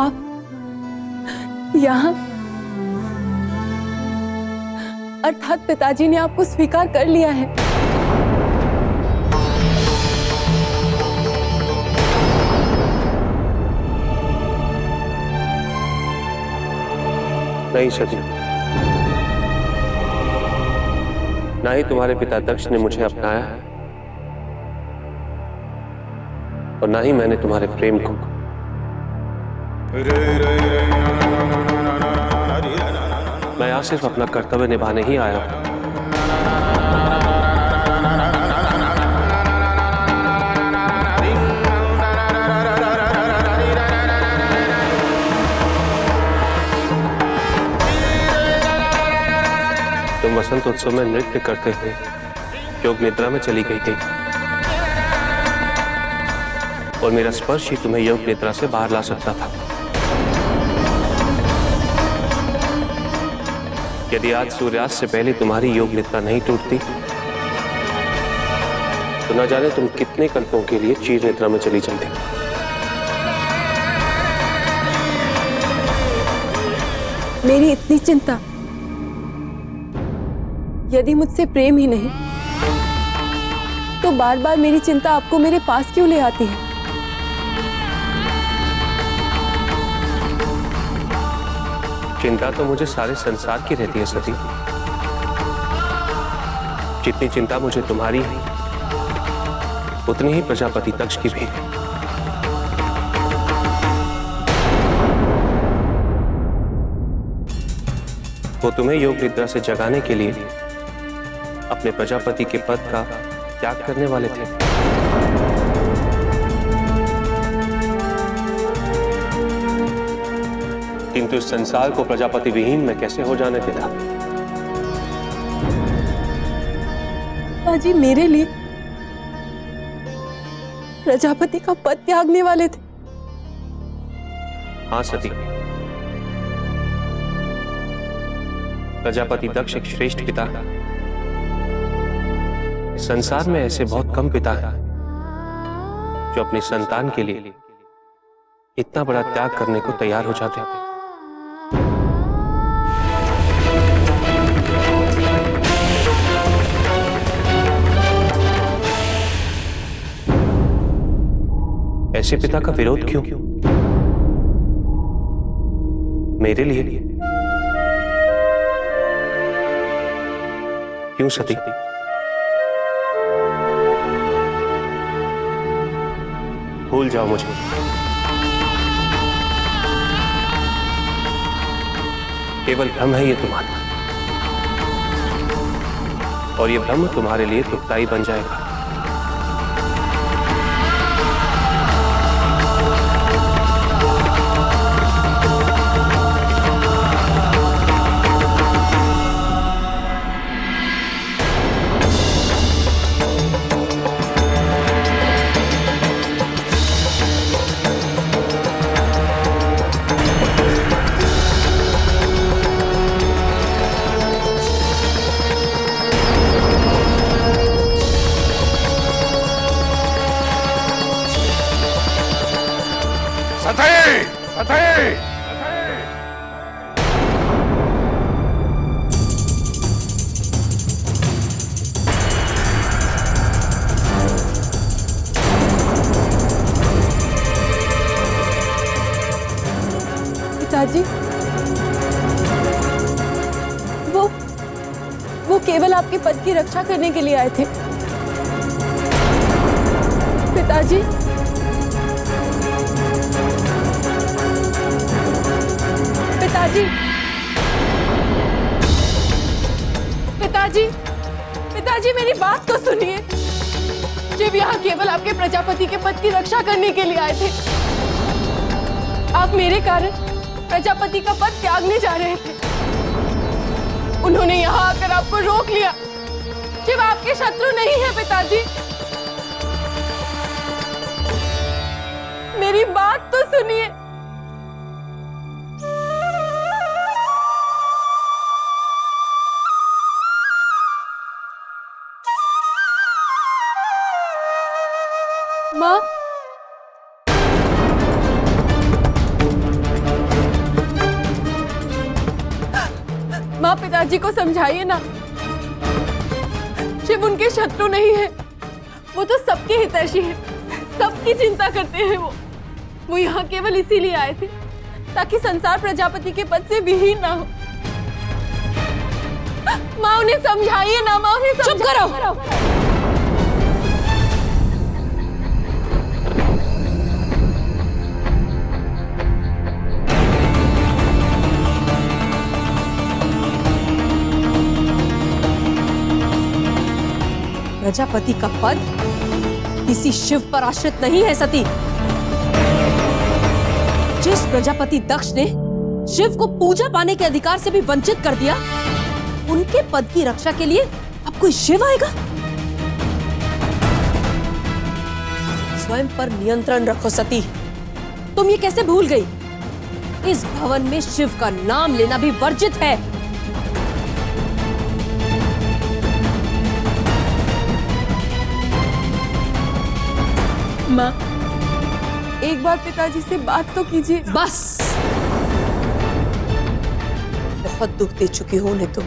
आप यहाँ, अर्थात पिताजी ने आपको स्वीकार कर लिया है। नहीं सती, ना ही तुम्हारे पिता दक्ष ने मुझे अपनाया है और ना ही मैंने तुम्हारे प्रेम को। मैं यहां सिर्फ अपना कर्तव्य निभाने ही आया हूं। तुम वसंत उत्सव में नृत्य करते हुए योग निद्रा में चली गई थी और मेरा स्पर्श ही तुम्हें योग निद्रा से बाहर ला सकता था। यदि आज सूर्यास्त से पहले तुम्हारी योग निद्रा नहीं टूटती तो न जाने तुम कितने कल्पों के लिए चीर निद्रा में चली जाती। मेरी इतनी चिंता, यदि मुझसे प्रेम ही नहीं तो बार बार मेरी चिंता आपको मेरे पास क्यों ले आती है? चिंता तो मुझे सारे संसार की रहती है सती। जितनी चिंता मुझे तुम्हारी है उतनी ही प्रजापति दक्ष की भी है। वो तुम्हें योग निद्रा से जगाने के लिए अपने प्रजापति के पद का त्याग करने वाले थे। किंतु इस संसार को प्रजापति विहीन मैं कैसे हो जाने देता। पिताजी मेरे लिए प्रजापति का पद त्यागने वाले थे? हाँ सती, प्रजापति दक्ष एक श्रेष्ठ पिता है। इस संसार में ऐसे बहुत कम पिता हैं जो अपनी संतान के लिए इतना बड़ा त्याग करने को तैयार हो जाते हैं। ऐसे पिता का विरोध क्यों? मेरे लिए क्यों सती? भूल जाओ मुझे। केवल भ्रम है ये तुम्हारा, और ये भ्रम तुम्हारे लिए दुखदाई बन जाएगा। पिताजी, वो केवल आपके पद की रक्षा करने के लिए आए थे। पिताजी, पिताजी, पिताजी, पिताजी मेरी बात तो सुनिए। जब यहाँ केवल आपके प्रजापति के पद की रक्षा करने के लिए आए थे, आप मेरे कारण प्रजापति का पद त्यागने जा रहे थे। उन्होंने यहाँ आकर आपको रोक लिया। शिव आपके शत्रु नहीं है पिताजी। मेरी बात तो सुनिए। माँ, पिताजी को समझाइए ना, शिव उनके शत्रु नहीं है, वो तो सबके हितैषी है, सबकी चिंता करते हैं। वो यहाँ केवल इसीलिए आए थे ताकि संसार प्रजापति के पद से विहीन ना हो। माँ उन्हें समझाइए ना, माँ उन्हें चुप करो। प्रजापति का पद किसी शिव पर आश्रित नहीं है सती। जिस प्रजापति दक्ष ने शिव को पूजा पाने के अधिकार से भी वंचित कर दिया, उनके पद की रक्षा के लिए अब कोई शिव आएगा? स्वयं पर नियंत्रण रखो सती। तुम ये कैसे भूल गई? इस भवन में शिव का नाम लेना भी वर्जित है। माँ, एक बार पिताजी से बात तो कीजिए। बस, बहुत दुख दे चुकी हो उन्हें तुम,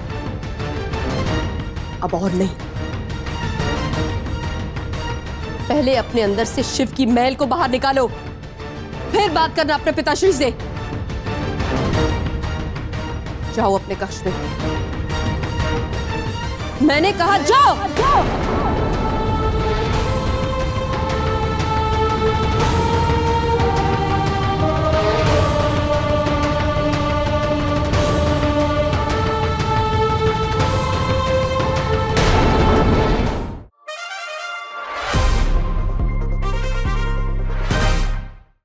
अब और नहीं। पहले अपने अंदर से शिव की मैल को बाहर निकालो, फिर बात करना अपने पिताश्री से। जाओ अपने कक्ष में। मैंने कहा जाओ।